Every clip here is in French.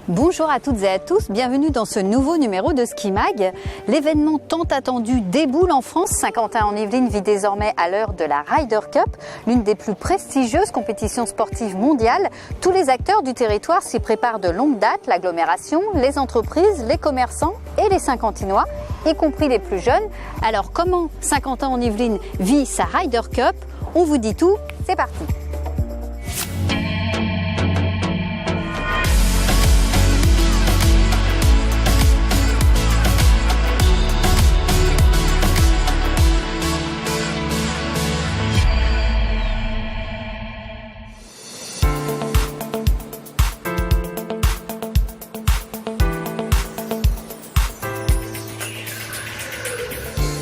Bonjour à toutes et à tous, bienvenue dans ce nouveau numéro de Ski Mag. L'événement tant attendu déboule en France. Saint-Quentin-en-Yvelines vit désormais à l'heure de la Ryder Cup, l'une des plus prestigieuses compétitions sportives mondiales. Tous les acteurs du territoire s'y préparent de longue date, l'agglomération, les entreprises, les commerçants et les Saint-Quentinois, y compris les plus jeunes. Alors comment Saint-Quentin-en-Yvelines vit sa Ryder Cup? On vous dit tout, c'est parti.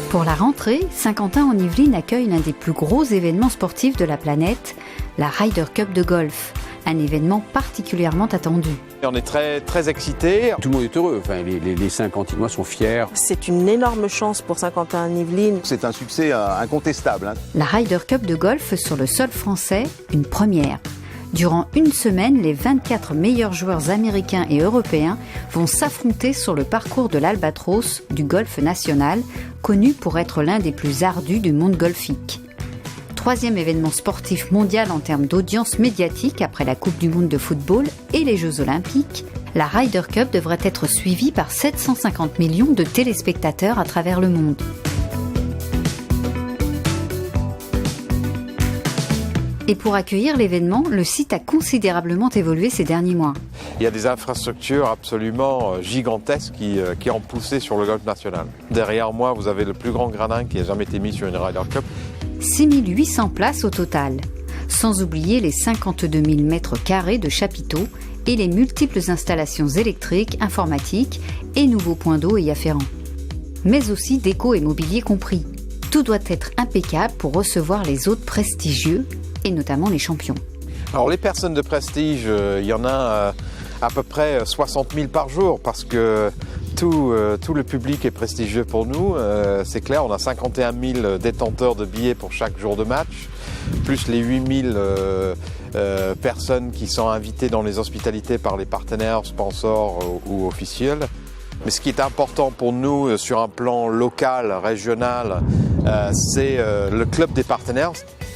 Pour la rentrée, Saint-Quentin-en-Yvelines accueille l'un des plus gros événements sportifs de la planète, la Ryder Cup de golf, un événement particulièrement attendu. On est très excités. Tout le monde est heureux, enfin, les Saint-Quentinois sont fiers. C'est une énorme chance pour Saint-Quentin-en-Yvelines. C'est un succès incontestable. La Ryder Cup de golf sur le sol français, une première. Durant une semaine, les 24 meilleurs joueurs américains et européens vont s'affronter sur le parcours de l'Albatros du golf national, connu pour être l'un des plus ardus du monde golfique. Troisième événement sportif mondial en termes d'audience médiatique après la Coupe du monde de football et les Jeux olympiques, la Ryder Cup devrait être suivie par 750 millions de téléspectateurs à travers le monde. Et pour accueillir l'événement, le site a considérablement évolué ces derniers mois. Il y a des infrastructures absolument gigantesques qui ont poussé sur le golf national. Derrière moi, vous avez le plus grand gradin qui a jamais été mis sur une Ryder Cup. 6800 places au total, sans oublier les 52 000 mètres carrés de chapiteaux et les multiples installations électriques, informatiques et nouveaux points d'eau y afférents. Mais aussi déco et mobilier compris. Tout doit être impeccable pour recevoir les hôtes prestigieux et notamment les champions. Alors les personnes de prestige, il y en a à peu près 60 000 par jour parce que tout le public est prestigieux pour nous. C'est clair, on a 51 000 détenteurs de billets pour chaque jour de match, plus les 8 000 personnes qui sont invitées dans les hospitalités par les partenaires, sponsors ou officiels. Mais ce qui est important pour nous sur un plan local, régional, c'est le club des partenaires.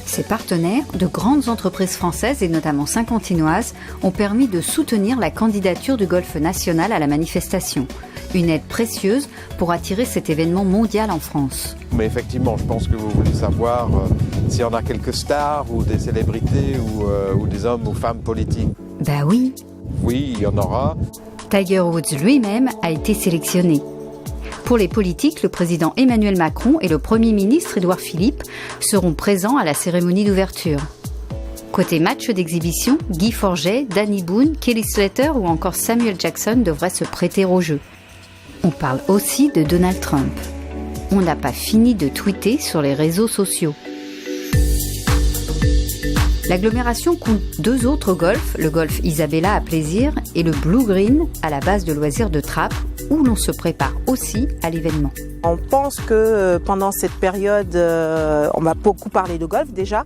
Ces partenaires, de grandes entreprises françaises et notamment saint-quentinoises, ont permis de soutenir la candidature du golf national à la manifestation. Une aide précieuse pour attirer cet événement mondial en France. Mais effectivement, je pense que vous voulez savoir s'il y en a quelques stars ou des célébrités ou des hommes ou femmes politiques. Ben oui. Oui, il y en aura. Tiger Woods lui-même a été sélectionné. Pour les politiques, le président Emmanuel Macron et le Premier ministre Édouard Philippe seront présents à la cérémonie d'ouverture. Côté match d'exhibition, Guy Forget, Danny Boone, Kelly Slater ou encore Samuel Jackson devraient se prêter au jeu. On parle aussi de Donald Trump. On n'a pas fini de tweeter sur les réseaux sociaux. L'agglomération compte deux autres golfs, le golf Isabella à Plaisir et le Blue Green à la base de loisirs de Trappes, où l'on se prépare aussi à l'événement. On pense que pendant cette période, on va beaucoup parler de golf déjà,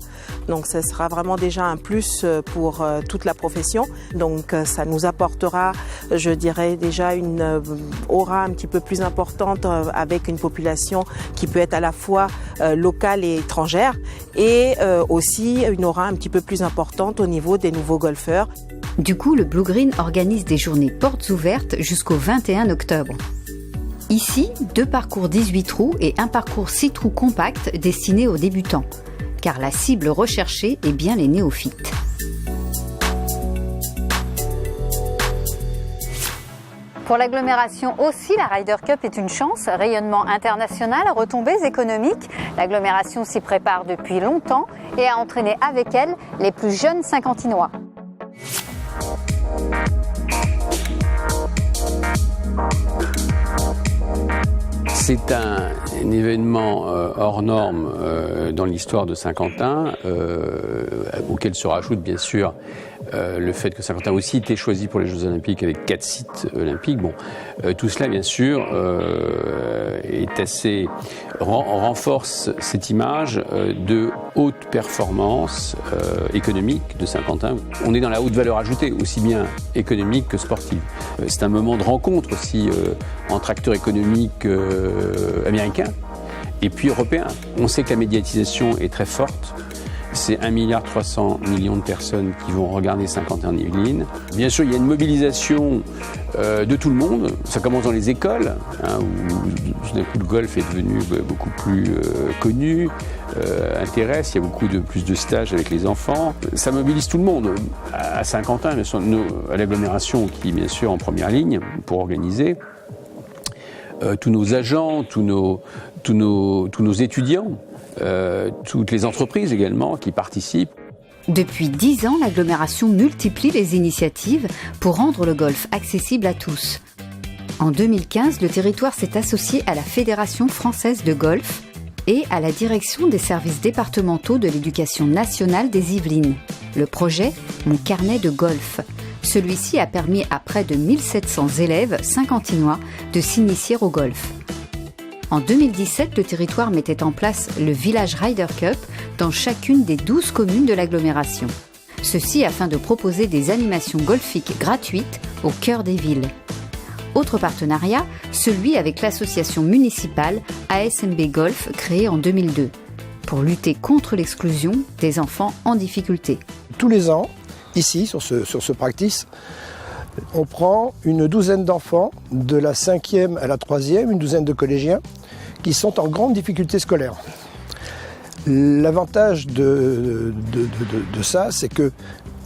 donc ça sera vraiment déjà un plus pour toute la profession. Donc ça nous apportera, je dirais déjà une aura un petit peu plus importante avec une population qui peut être à la fois locale et étrangère, et aussi une aura un petit peu plus importante au niveau des nouveaux golfeurs. Du coup, le Blue Green organise des journées portes ouvertes jusqu'au 21 octobre. Ici, 2 parcours 18 trous et un parcours 6 trous compact destiné aux débutants, car la cible recherchée est bien les néophytes. Pour l'agglomération aussi, la Ryder Cup est une chance, rayonnement international, retombées économiques. L'agglomération s'y prépare depuis longtemps et a entraîné avec elle les plus jeunes Saint-Quentinois. C'est un événement hors norme dans l'histoire de Saint-Quentin, auquel se rajoute bien sûr le fait que Saint-Quentin aussi été choisi pour les Jeux Olympiques avec 4 sites olympiques. Bon, tout cela bien sûr est assez renforce cette image de haute performance économique de Saint-Quentin. On est dans la haute valeur ajoutée, aussi bien économique que sportive. C'est un moment de rencontre aussi entre acteurs économiques américains et puis européens. On sait que la médiatisation est très forte. C'est 1,3 milliard de personnes qui vont regarder Saint-Quentin-en-Yvelines. Bien sûr, il y a une mobilisation de tout le monde. Ça commence dans les écoles, où d'un coup le golf est devenu beaucoup plus connu, intéresse. Il y a plus de stages avec les enfants. Ça mobilise tout le monde. À Saint-Quentin, bien sûr, à l'agglomération qui est bien sûr en première ligne pour organiser. Tous nos agents, tous nos étudiants, toutes les entreprises également qui participent. Depuis 10 ans, l'agglomération multiplie les initiatives pour rendre le golf accessible à tous. En 2015, le territoire s'est associé à la Fédération française de golf et à la direction des services départementaux de l'éducation nationale des Yvelines. Le projet « Mon carnet de golf ». Celui-ci a permis à près de 1700 élèves saint-quentinois de s'initier au golf. En 2017, le territoire mettait en place le Village Ryder Cup dans chacune des 12 communes de l'agglomération. Ceci afin de proposer des animations golfiques gratuites au cœur des villes. Autre partenariat, celui avec l'association municipale ASMB Golf créée en 2002 pour lutter contre l'exclusion des enfants en difficulté. Tous les ans, ici, sur ce practice, on prend une douzaine d'enfants de la 5e à la 3e, une douzaine de collégiens, qui sont en grande difficulté scolaire. L'avantage de ça, c'est que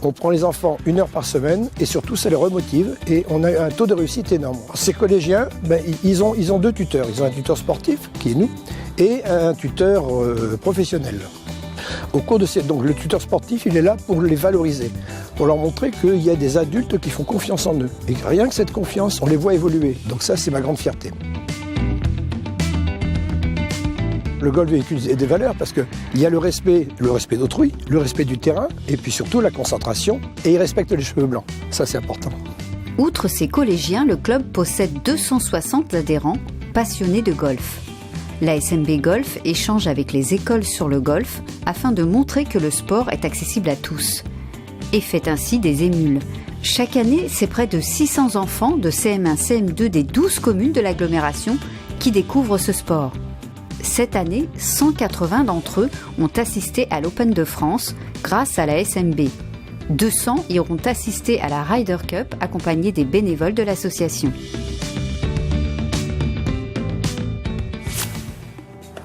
on prend les enfants 1 heure par semaine et surtout ça les remotive et on a un taux de réussite énorme. Ces collégiens, ils ont 2 tuteurs. Ils ont un tuteur sportif, qui est nous, et un tuteur professionnel. Au cours de donc le tuteur sportif, il est là pour les valoriser, pour leur montrer qu'il y a des adultes qui font confiance en eux. Et rien que cette confiance, on les voit évoluer. Donc ça, c'est ma grande fierté. Le golf véhicule des valeurs parce qu'il y a le respect d'autrui, le respect du terrain et puis surtout la concentration et il respecte les cheveux blancs. Ça, c'est important. Outre ses collégiens, le club possède 260 adhérents passionnés de golf. L'ASMB Golf échange avec les écoles sur le golf afin de montrer que le sport est accessible à tous et fait ainsi des émules. Chaque année, c'est près de 600 enfants de CM1, CM2 des 12 communes de l'agglomération qui découvrent ce sport. Cette année, 180 d'entre eux ont assisté à l'Open de France grâce à la SMB. 200 iront assister à la Ryder Cup accompagnés des bénévoles de l'association.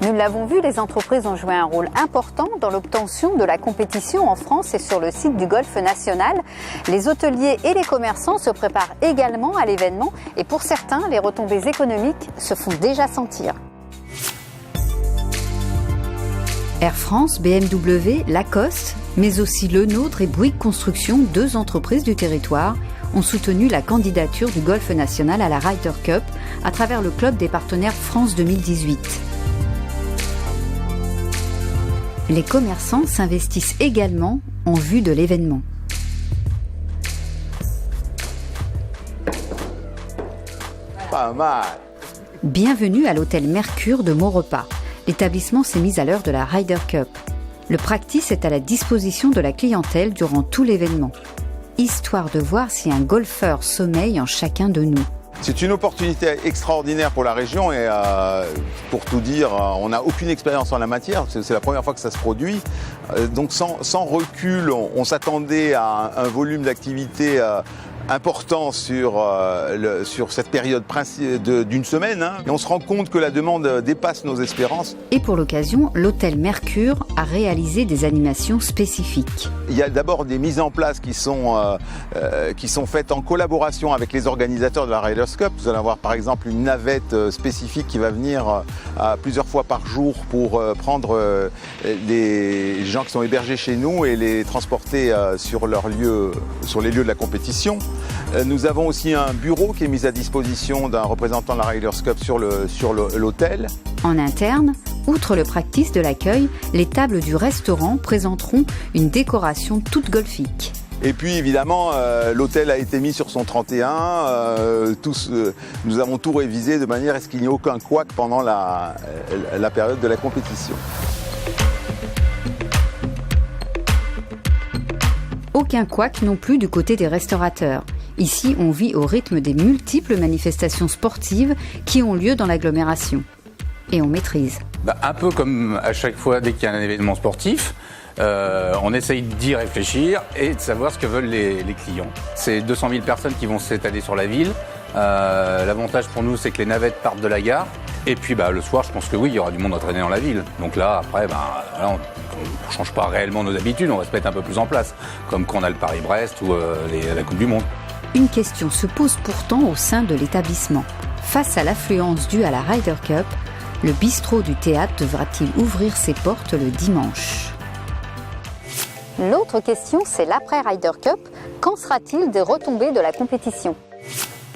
Nous l'avons vu, les entreprises ont joué un rôle important dans l'obtention de la compétition en France et sur le site du Golf National. Les hôteliers et les commerçants se préparent également à l'événement et pour certains, les retombées économiques se font déjà sentir. Air France, BMW, Lacoste, mais aussi Le Nôtre et Bouygues Construction, 2 entreprises du territoire, ont soutenu la candidature du Golf National à la Ryder Cup à travers le club des partenaires France 2018. Les commerçants s'investissent également en vue de l'événement. Pas mal. Bienvenue à l'hôtel Mercure de Maurepas. L'établissement s'est mis à l'heure de la Ryder Cup. Le practice est à la disposition de la clientèle durant tout l'événement. Histoire de voir si un golfeur sommeille en chacun de nous. C'est une opportunité extraordinaire pour la région et pour tout dire, on n'a aucune expérience en la matière, c'est la première fois que ça se produit. Donc sans recul, on s'attendait à un volume d'activité important sur cette période d'une semaine. Et on se rend compte que la demande dépasse nos espérances. Et pour l'occasion, l'hôtel Mercure a réalisé des animations spécifiques. Il y a d'abord des mises en place qui sont faites en collaboration avec les organisateurs de la Ryder Cup. Vous allez avoir par exemple une navette spécifique qui va venir plusieurs fois par jour pour prendre les gens qui sont hébergés chez nous et les transporter sur les lieux de la compétition. Nous avons aussi un bureau qui est mis à disposition d'un représentant de la Ryder Cup sur l'hôtel. En interne, outre le practice de l'accueil, les tables du restaurant présenteront une décoration toute golfique. Et puis évidemment, l'hôtel a été mis sur son 31. Nous avons tout révisé de manière à ce qu'il n'y ait aucun couac pendant la période de la compétition. Aucun couac non plus du côté des restaurateurs. Ici, on vit au rythme des multiples manifestations sportives qui ont lieu dans l'agglomération. Et on maîtrise. Un peu comme à chaque fois dès qu'il y a un événement sportif, on essaye d'y réfléchir et de savoir ce que veulent les clients. C'est 200 000 personnes qui vont s'étaler sur la ville. L'avantage pour nous, c'est que les navettes partent de la gare. Et puis le soir, je pense que oui, il y aura du monde à traîner dans la ville. Donc là, après, là, on ne change pas réellement nos habitudes, on va se mettre un peu plus en place. Comme quand on a le Paris-Brest ou la Coupe du Monde. Une question se pose pourtant au sein de l'établissement. Face à l'affluence due à la Ryder Cup, le bistrot du théâtre devra-t-il ouvrir ses portes le dimanche ? L'autre question, c'est l'après Ryder Cup. Qu'en sera-t-il des retombées de la compétition ?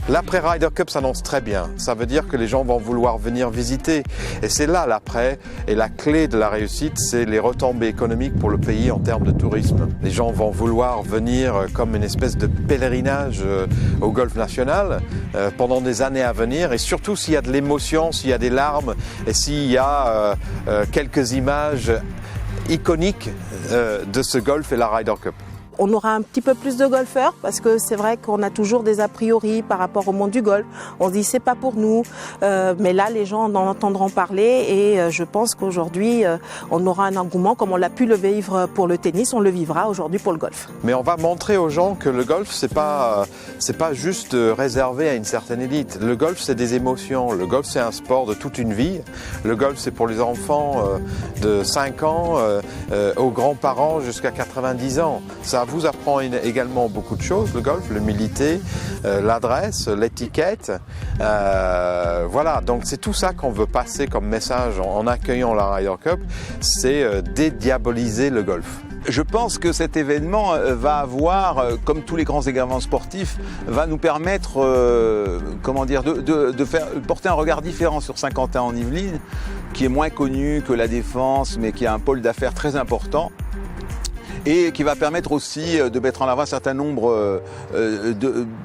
L'après Ryder Cup s'annonce très bien. Ça veut dire que les gens vont vouloir venir visiter. Et c'est là l'après. Et la clé de la réussite, c'est les retombées économiques pour le pays en termes de tourisme. Les gens vont vouloir venir comme une espèce de pèlerinage au golf national pendant des années à venir. Et surtout s'il y a de l'émotion, s'il y a des larmes et s'il y a quelques images iconiques de ce golf et la Ryder Cup. On aura un petit peu plus de golfeurs parce que c'est vrai qu'on a toujours des a priori par rapport au monde du golf. On se dit c'est pas pour nous, mais là les gens en entendront parler et je pense qu'aujourd'hui on aura un engouement comme on l'a pu le vivre pour le tennis, on le vivra aujourd'hui pour le golf. Mais on va montrer aux gens que le golf c'est pas juste réservé à une certaine élite. Le golf c'est des émotions, le golf c'est un sport de toute une vie. Le golf c'est pour les enfants de 5 ans aux grands-parents jusqu'à 90 ans. Ça vous apprend également beaucoup de choses, le golf, l'humilité, l'adresse, l'étiquette. Voilà, donc c'est tout ça qu'on veut passer comme message en accueillant la Ryder Cup, c'est dédiaboliser le golf. Je pense que cet événement va avoir, comme tous les grands événements sportifs, va nous permettre de porter un regard différent sur Saint-Quentin-en-Yvelines, qui est moins connu que la Défense, mais qui a un pôle d'affaires très important. Et qui va permettre aussi de mettre en avant un certain nombre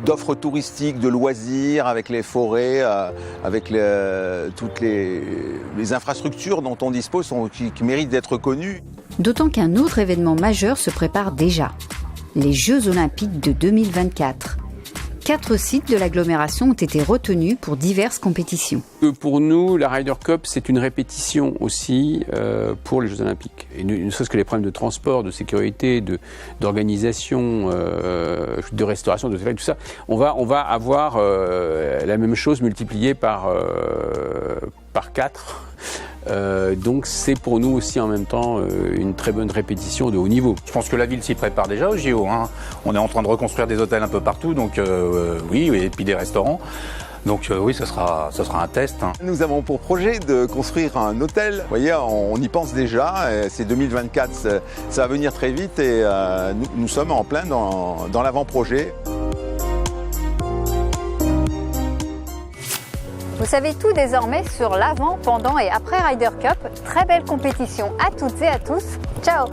d'offres touristiques, de loisirs, avec les forêts, avec toutes les infrastructures dont on dispose qui méritent d'être connues. D'autant qu'un autre événement majeur se prépare déjà, les Jeux Olympiques de 2024. 4 sites de l'agglomération ont été retenus pour diverses compétitions. Pour nous, la Ryder Cup, c'est une répétition aussi pour les Jeux Olympiques. Et ne serait-ce que les problèmes de transport, de sécurité, d'organisation, de restauration, de tout ça, on va avoir la même chose multipliée par 4. Donc c'est pour nous aussi en même temps une très bonne répétition de haut niveau. Je pense que la ville s'y prépare déjà au JO. On est en train de reconstruire des hôtels un peu partout, donc oui, et puis des restaurants. Donc oui, ça sera un test. Nous avons pour projet de construire un hôtel. Vous voyez, on y pense déjà. C'est 2024, ça va venir très vite et nous sommes en plein dans l'avant-projet. Vous savez tout désormais sur l'avant, pendant et après Ryder Cup. Très belle compétition à toutes et à tous. Ciao!